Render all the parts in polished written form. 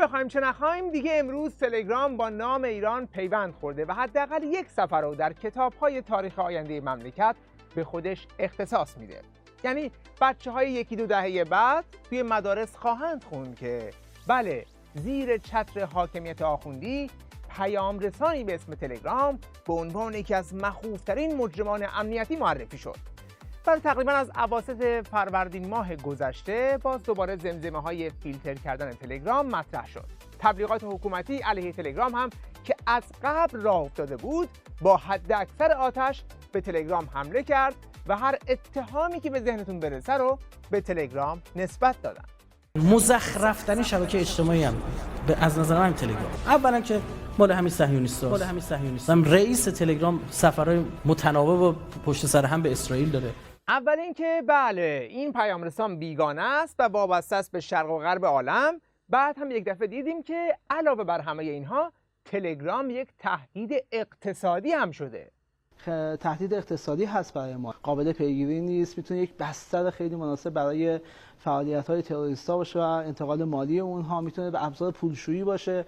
بخوایم چه نخوایم دیگه امروز تلگرام با نام ایران پیوند خورده و حداقل یک صفحه رو در کتاب‌های تاریخ آینده مملکت به خودش اختصاص میده. یعنی بچه‌های یکی دو دهه بعد توی مدارس خواهند خوند که بله، زیر چتر حاکمیت آخوندی پیام رسانی به اسم تلگرام به عنوان یکی از مخوفترین مجرمان امنیتی معرفی شد. برای تقریبا از اواسط فروردین ماه گذشته باز دوباره زمزمه های فیلتر کردن تلگرام مطرح شد. تبلیغات حکومتی علیه تلگرام هم که از قبل راه افتاده بود با حد اکثر آتش به تلگرام حمله کرد و هر اتهامی که به ذهنتون برسه رو به تلگرام نسبت دادن. مزخرفترین شبکه اجتماعی هم از نظر من تلگرام. اولا که مال همین صهیونیستاست. رئیس تلگرام سفرهای متناوب و پشت سر هم به اسرائیل داره. اول اینکه بله، این پیام رسان بیگانه است و وابسته است به شرق و غرب عالم. بعد هم یک دفعه دیدیم که علاوه بر همه اینها تلگرام یک تهدید اقتصادی هم شده. تهدید اقتصادی هست برای ما، قابل پیگیری نیست، میتونه یک بستر خیلی مناسب برای فعالیت‌های تروریستا باشه و انتقال مالی اونها، میتونه به ابزار پولشویی باشه.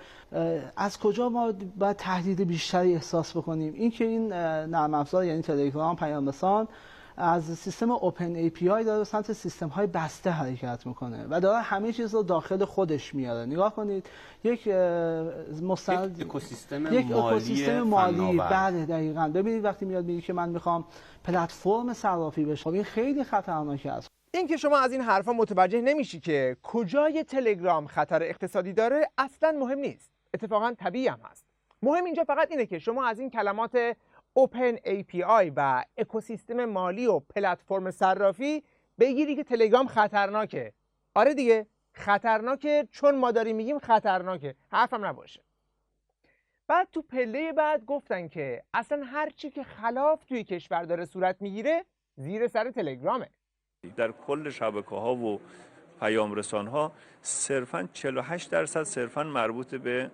از کجا ما باید تهدید بیشتری احساس بکنیم؟ اینکه این نرم افزار یعنی تلگرام پیام رسان از سیستم اوپن ای پی آی داره سمت سیستم های بسته حرکت میکنه و داره همه چیز رو داخل خودش میاره. نگاه کنید، یک مستند، یک اکوسیستم مالی. بله دقیقاً. ببینید وقتی میگه که من میخوام پلتفرم صرافی بشم، این خیلی خطرناکه است. این که شما از این حرفا متوجه نمیشی که کجای تلگرام خطر اقتصادی داره اصلا مهم نیست. اتفاقا طبیعی هم هست. مهم اینجا فقط اینه که شما از این کلمات اوپن ای پی آی و اکوسیستم مالی و پلتفرم صرافی بگیری که تلگرام خطرناکه. آره دیگه، خطرناکه، چون ما داریم میگیم خطرناکه، حرفم نباشه. بعد تو پله بعد گفتن که اصلا هر چی که خلاف توی کشور داره صورت میگیره زیر سر تلگرامه. در کل شبکه‌ها و پیام رسان‌ها صرفاً 48% صرفاً مربوط به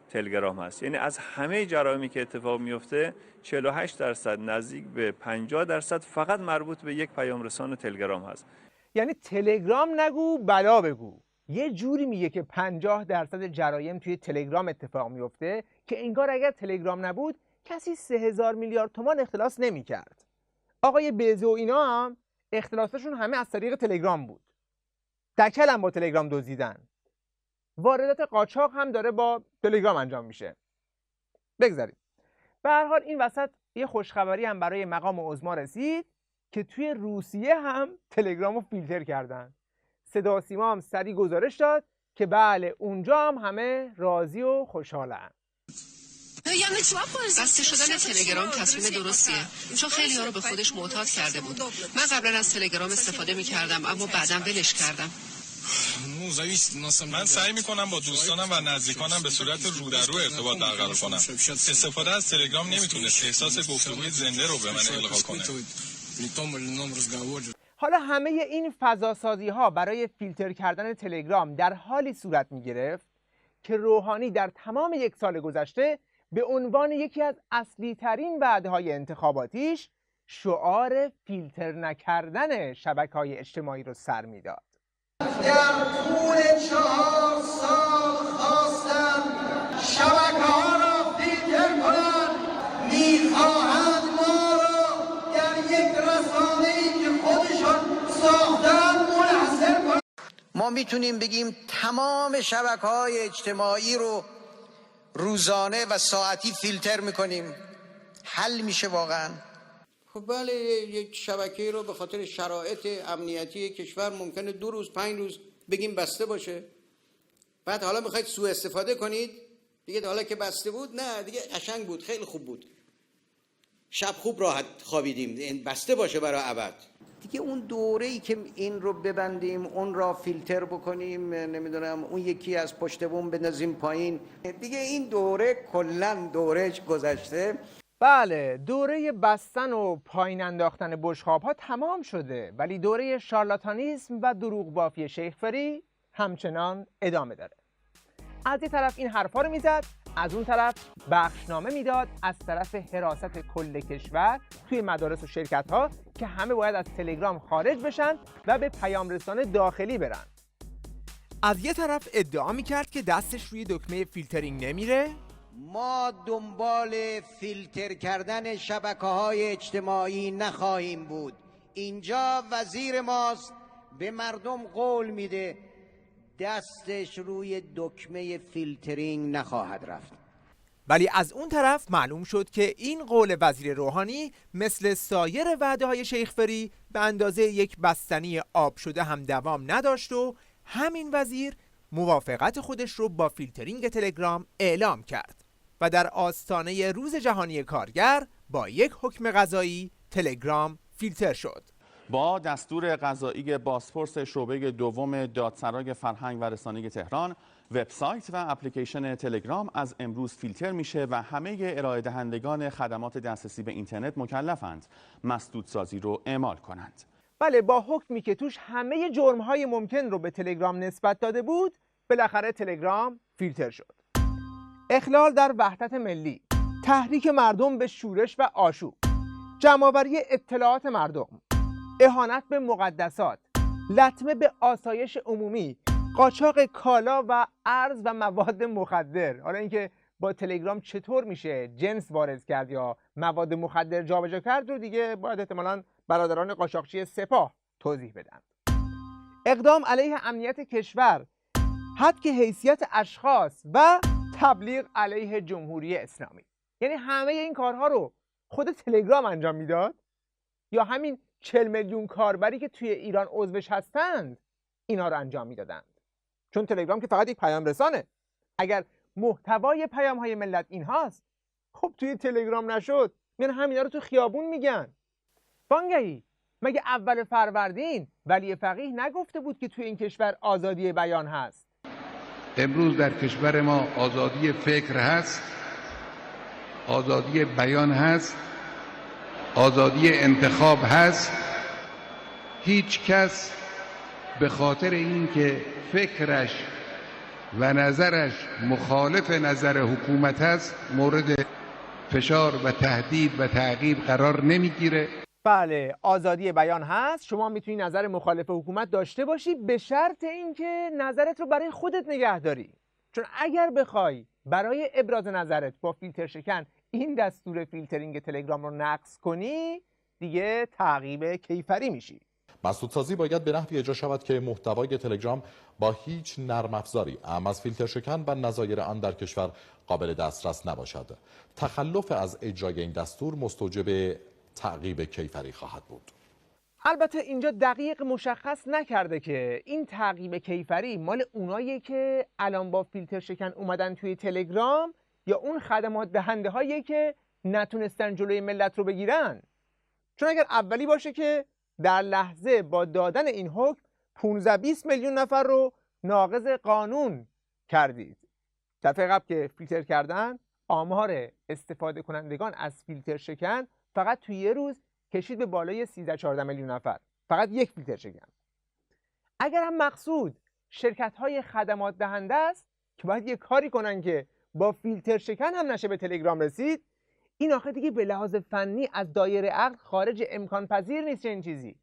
تلگرام هست. یعنی از همه جرایمی که اتفاق میفته 48% نزدیک به 50% فقط مربوط به یک پیام رسان تلگرام هست. یعنی تلگرام نگو بلا بگو. یه جوری میگه که 50% جرایم توی تلگرام اتفاق میفته که انگار اگر تلگرام نبود کسی 3000 میلیارد تومان اختلاس نمیکرد. آقای بزو و اینا هم اختلاسشون همه از طریق تلگرام بود. دکل هم با تلگرام دزدیدن. واردات قاچاق هم داره با تلگرام انجام میشه. بگذاریم. به هر حال این وسط یه خوشخبری هم برای مقام عظما رسید که توی روسیه هم تلگرام رو فیلتر کردن. صدا و سیما هم سریع گزارش داد که بله اونجا هم همه راضی و خوشحالن. بسته شدن تلگرام تصمیم درستیه، چون خیلی ها رو به خودش معتاد کرده بود. من قبلا از تلگرام استفاده میکردم اما بعدم ولش کردم. من سعی میکنم با دوستانم و نزدیکانم به صورت رو در رو ارتباط برقرار کنم. استفاده از تلگرام نمیتونست احساس گفتگوی زنده رو به من القا کنه. حالا همه این فضاسازی ها برای فیلتر کردن تلگرام در حالی صورت می گرفت که روحانی در تمام یک سال گذشته به عنوان یکی از اصلی ترین وعده های انتخاباتیش شعار فیلتر نکردن شبکه‌های اجتماعی رو سر میداد. در طول 4 سال خواستم شبکه‌ها را فیلتر کنند. می‌خواهند ما را در یک رسانه‌ای که خودشان ساختن منحصر کنند. ما میتونیم بگیم تمام شبکه‌های اجتماعی رو روزانه و ساعتی فیلتر میکنیم. حل میشه واقعا؟ خب بله، یک شبکه رو به خاطر شرایط امنیتی کشور ممکنه 2 روز 5 روز بگیم بسته باشه. بعد حالا میخواید سوء استفاده کنید دیگه. حالا که بسته بود نه دیگه، قشنگ بود، خیلی خوب بود، شب خوب راحت خوابیدیم، این بسته باشه برای ابد. دیگه اون دوره‌ای که این رو ببندیم، اون را فیلتر بکنیم، نمیدونم اون یکی از پشت بوم بندازیم پایین، دیگه این دوره کلاً دورهش گذشته. بله، دوره بستن و پایین انداختن بشقاب ها تمام شده، ولی دوره شارلاتانیسم و دروغ بافی شیخ فری همچنان ادامه داره. از یه طرف این حرفا رو میزد، از اون طرف بخشنامه میداد از طرف حراست کل کشور توی مدارس و شرکت ها که همه باید از تلگرام خارج بشن و به پیام رسان داخلی برن. از یه طرف ادعا میکرد که دستش روی دکمه فیلترینگ نمیره، ما دنبال فیلتر کردن شبکه‌های اجتماعی نخواهیم بود. اینجا وزیر ماست، به مردم قول میده دستش روی دکمه فیلترینگ نخواهد رفت. ولی از اون طرف معلوم شد که این قول وزیر روحانی مثل سایر وعده‌های شیخ فری به اندازه یک بستنی آب شده هم دوام نداشت و همین وزیر موافقت خودش رو با فیلترینگ تلگرام اعلام کرد و در آستانه روز جهانی کارگر با یک حکم قضایی تلگرام فیلتر شد. با دستور قضایی بازپرس شعبه دوم دادسرای فرهنگ و رسانه تهران، وبسایت و اپلیکیشن تلگرام از امروز فیلتر میشه و همه ارائه دهندگان خدمات دسترسی به اینترنت مکلفند مسدودسازی رو اعمال کنند. بله، با حکمی که توش همه جرم‌های ممکن رو به تلگرام نسبت داده بود، بالاخره تلگرام فیلتر شد. اخلال در وحدت ملی، تحریک مردم به شورش و آشوب، جمع‌آوری اطلاعات مردم، اهانت به مقدسات، لطمه به آسایش عمومی، قاچاق کالا و ارز و مواد مخدر. حالا اینکه با تلگرام چطور میشه جنس وارد کرد یا مواد مخدر جابجا کرد رو دیگه باید احتمالاً برادران قاچاقچی سپاه توضیح بدن. اقدام علیه امنیت کشور، حد که حیثیت اشخاص و تبلیغ علیه جمهوری اسلامی. یعنی همه این کارها رو خود تلگرام انجام میداد یا همین 40 میلیون کاربری که توی ایران عضوش هستند اینا رو انجام میدادند؟ چون تلگرام که فقط یک پیام رسانه. اگر محتوای پیام‌های ملت این هاست، خب توی تلگرام نشد، میان همینا رو تو خیابون میگن. وانگهی مگه اول فروردین ولی فقیه نگفته بود که توی این کشور آزادی بیان هست؟ امروز در کشور ما آزادی فکر هست، آزادی بیان هست، آزادی انتخاب هست. هیچ کس به خاطر اینکه فکرش و نظرش مخالف نظر حکومت هست مورد فشار و تهدید و تعقیب قرار نمیگیره. بله، آزادی بیان هست، شما میتونی نظر مخالف حکومت داشته باشی به شرط اینکه نظرت رو برای خودت نگه داری. چون اگر بخوای برای ابراز نظرت با فیلتر شکن این دستور فیلترینگ تلگرام رو نقض کنی، دیگه تعقیب کیفری میشی. مسدودسازی باید به نحوی اجرا شود که محتوای تلگرام با هیچ نرم افزاری اعم از فیلتر شکن و نظایر آن در کشور قابل دسترس نباشد. تخلف از اجرای این دستور مستوجب تعقیب کیفری خواهد بود. البته اینجا دقیق مشخص نکرده که این تعقیب کیفری مال اوناییه که الان با فیلتر شکن اومدن توی تلگرام یا اون خدمات دهنده هایی که نتونستن جلوی ملت رو بگیرن. چون اگر اولی باشه که در لحظه با دادن این حکم 15-20 میلیون نفر رو ناقض قانون کردید. دفعه قبل که فیلتر کردن، آمار استفاده کنندگان از فیلتر شکن فقط توی یه روز کشید به بالای 13-14 میلیون نفر. فقط یک فیلتر شکن. اگر هم مقصود شرکت‌های خدمات دهنده است که باید یه کاری کنن که با فیلتر شکن هم نشه به تلگرام رسید، این آخه دیگه به لحاظ فنی از دایره عقل خارج امکان پذیر نیست چنین چیزی.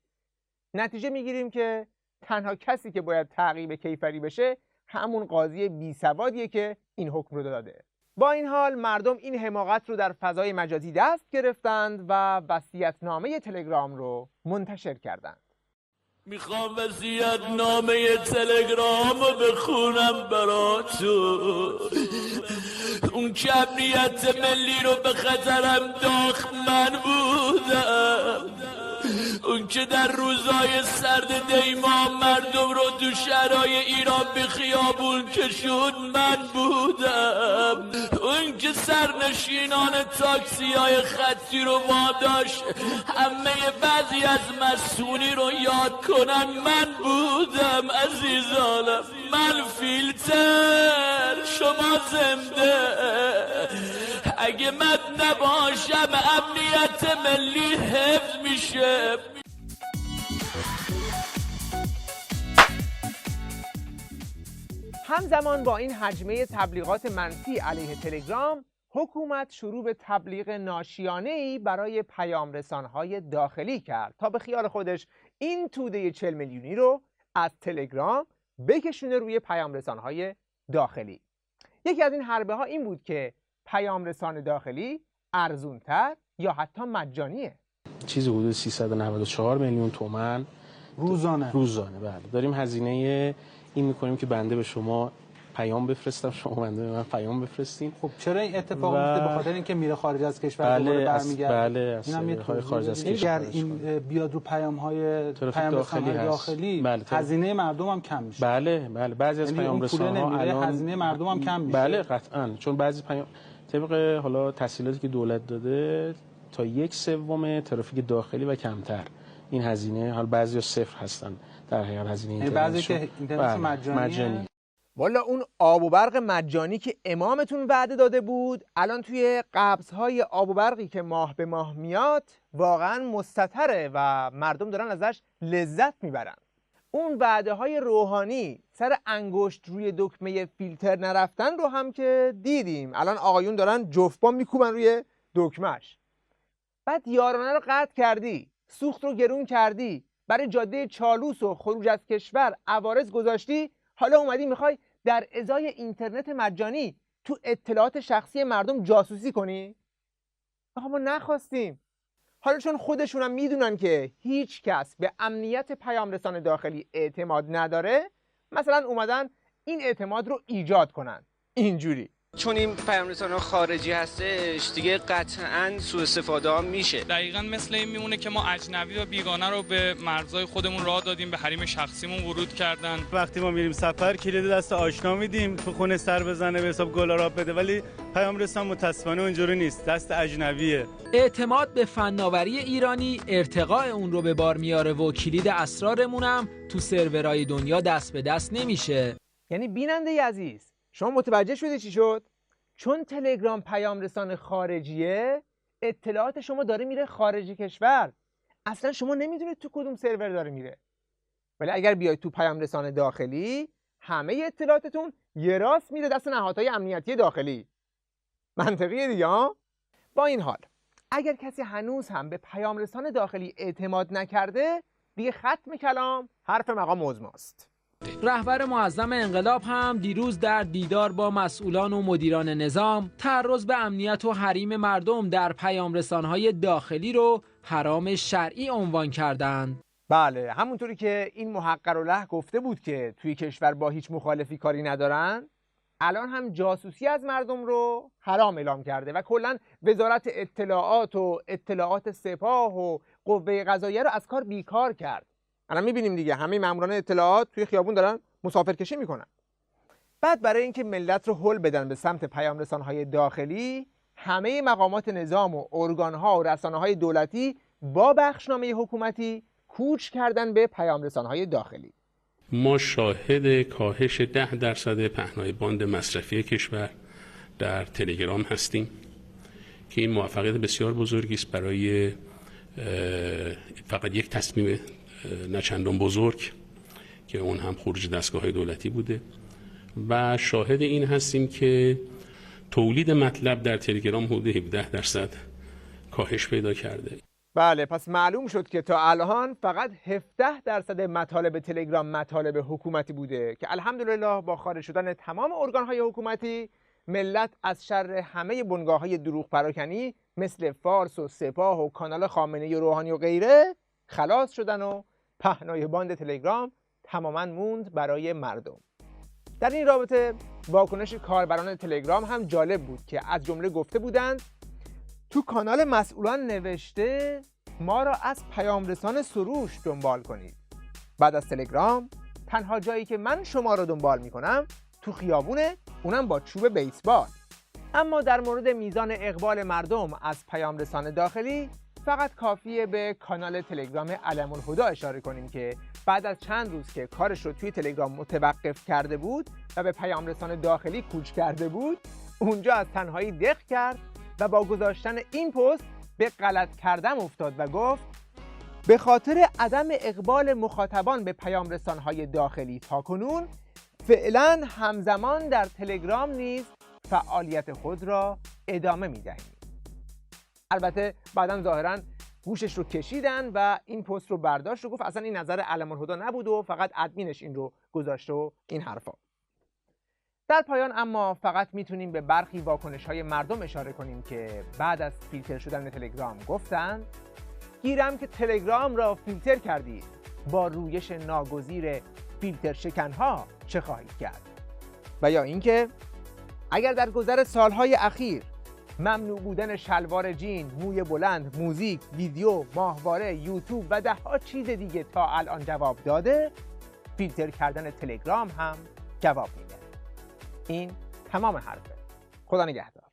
نتیجه میگیریم که تنها کسی که باید تعقیب کیفری بشه همون قاضی بی سوادیه که این حکم رو داده. با این حال مردم این حماقت رو در فضای مجازی دست گرفتند و وصیت‌نامه تلگرام رو منتشر کردند. میخوام وصیت‌نامه تلگرام رو بخونم براتون. اون که امنیت ملی رو به خطرم داخت من بودم. اون که در روزای سرد دیما مردم رو تو شهرهای ایران به خیابون کشون من بودم. اون که سرنشینان تاکسی های خطی رو واداشت همه بعضی از مسئولی رو یاد کنن من بودم. عزیزانم من فیلتر، شما زنده. اگه من نباشم امنیت ملی حفظ میشه. همزمان با این حجمه تبلیغات منفی علیه تلگرام، حکومت شروع به تبلیغ ناشیانه‌ای برای پیام‌رسان‌های داخلی کرد تا به خیال خودش این توده 40 میلیونی رو از تلگرام بکشونه روی پیام رسانهای داخلی. یکی از این حربه ها این بود که پیام رسان داخلی ارزونتر یا حتی مجانیه. چیزی حدود 394 میلیون تومان روزانه. بله. داریم هزینه این میکنیم که بنده به شما پیام بفرستم، شما بنده به من پیام بفرستین. خب چرا این اتفاق میفته؟ به خاطر اینکه میره خارج از کشور دوباره برمیگرده. بله، اینم یه خارج از کشور. اگر این بیاد رو پیام‌های داخلی بله، هزینه مردم هم کم میشه. بله، بعضی از پیام رسان‌ها الان هزینه مردم هم کم میشه. بله قطعاً، چون بعضی پیام طبق حالا تسهیلاتی که دولت داده تا 1/3 ترافیک داخلی و کمتر این هزینه، حالا بعضیا صفر هستن در حقیقت هزینه اینترنت. بعضی که اینترنت مجانی. والا اون آب و برق مجانی که امامتون وعده داده بود الان توی قبض‌های آب و برقی که ماه به ماه میاد واقعا مستتره و مردم دارن ازش لذت میبرن. اون وعده های روحانی سر انگشت روی دکمه فیلتر نرفتن رو هم که دیدیم. الان آقایون دارن جفت‌بام میکوبن روی دکمهش. بعد یارانه رو قطع کردی، سوخت رو گرون کردی، برای جاده چالوس و خروج از کشور عوارض گذاشتی، حالا اومدی میخوای در ازای اینترنت مجانی تو اطلاعات شخصی مردم جاسوسی کنی؟ آقا ما نخواستیم. حالا چون خودشون هم میدونن که هیچ کس به امنیت پیام رسان داخلی اعتماد نداره، مثلا اومدن این اعتماد رو ایجاد کنن اینجوری. چون این پیام رسان‌ها خارجی هستش دیگه قطعاً سوء استفاده ها میشه. دقیقاً مثل این میمونه که ما اجنبی و بیگانه رو به مرزهای خودمون راه دادیم، به حریم شخصیمون ورود کردن. وقتی ما میریم سفر کلید دست آشنا میدیم تو خونه سر بزنه به حساب گلار آب بده، ولی پیام رسان متاسفانه اونجوری نیست، دست اجنبیه. اعتماد به فناوری ایرانی ارتقاء اون رو به بار میاره و کلید اسرارمون هم تو سرورهای دنیا دست به دست نمیشه. یعنی بیننده عزیز شما متوجه شدی چی شد؟ چون تلگرام پیام رسان خارجیه، اطلاعات شما داره میره خارج کشور. اصلا شما نمیدونید تو کدوم سرور داره میره. ولی اگر بیاید تو پیام رسان داخلی، همه اطلاعاتتون یه راست میره دست نهادهای امنیتی داخلی. منطقیه دیگه ها؟ با این حال اگر کسی هنوز هم به پیام رسان داخلی اعتماد نکرده، دیگه ختم کلام حرف مقام عظماست. رهبر معظم انقلاب هم دیروز در دیدار با مسئولان و مدیران نظام تعرض به امنیت و حریم مردم در پیام رسان‌های داخلی رو حرام شرعی عنوان کردند. بله، همونطوری که این محقرالله گفته بود که توی کشور با هیچ مخالفی کاری ندارن، الان هم جاسوسی از مردم رو حرام اعلام کرده و کلاً وزارت اطلاعات و اطلاعات سپاه و قوه قضاییه رو از کار بیکار کرد. الان میبینیم دیگه همه ماموران اطلاعات توی خیابون دارن مسافرکشی میکنن. بعد برای اینکه ملت رو هل بدن به سمت پیام رسان‌های داخلی، همه مقامات نظام و ارگان‌ها و رسانه‌های دولتی با بخشنامه حکومتی کوچ کردن به پیام رسان‌های داخلی. ما شاهد کاهش 10% پهنای باند مصرفی کشور در تلگرام هستیم که این موفقیت بسیار بزرگی است برای فقط یک تصمیم نچندان بزرگ که اون هم خروج دستگاه‌های دولتی بوده و شاهد این هستیم که تولید مطلب در تلگرام حدود 17% کاهش پیدا کرده. بله، پس معلوم شد که تا الان فقط 17% مطالب تلگرام مطالب حکومتی بوده که الحمدلله با خارج شدن تمام ارگان‌های حکومتی ملت از شر همه بنگاه‌های دروغ پراکنی مثل فارس و سپاه و کانال خامنه‌ای و روحانی و غیره خلاص شدن و پهنای باند تلگرام تماما موند برای مردم. در این رابطه واکنش کاربران تلگرام هم جالب بود که از جمله گفته بودند تو کانال مسئولان نوشته ما را از پیام رسان سروش دنبال کنید. بعد از تلگرام تنها جایی که من شما را دنبال میکنم تو خیابونه، اونم با چوب بیسبال. اما در مورد میزان اقبال مردم از پیام رسان داخلی فقط کافیه به کانال تلگرام علم الهدی اشاره کنیم که بعد از چند روز که کارش رو توی تلگرام متوقف کرده بود و به پیام رسان داخلی کوچ کرده بود، اونجا از تنهایی دق کرد و با گذاشتن این پست به غلط کردم افتاد و گفت به خاطر عدم اقبال مخاطبان به پیام رسان‌های داخلی تاکنون فعلا همزمان در تلگرام نیز فعالیت خود را ادامه می‌دهیم. البته بعداً ظاهراً گوشش رو کشیدن و این پست رو برداشت و گفت اصلا این نظر علم‌الهدی نبود و فقط ادمینش این رو گذاشته و این حرفا. در پایان اما فقط میتونیم به برخی واکنش‌های مردم اشاره کنیم که بعد از فیلتر شدن تلگرام گفتن گیرم که تلگرام را فیلتر کردید، با رویش ناگزیر فیلتر شکنها چه خواهید کرد؟ و یا اینکه اگر در گذر سالهای اخیر ممنوع بودن شلوار جین، موی بلند، موزیک، ویدیو، ماهواره، یوتیوب و ده‌ها چیز دیگه تا الان جواب داده، فیلتر کردن تلگرام هم جواب میده. این تمام حرفه. خدا نگهدار.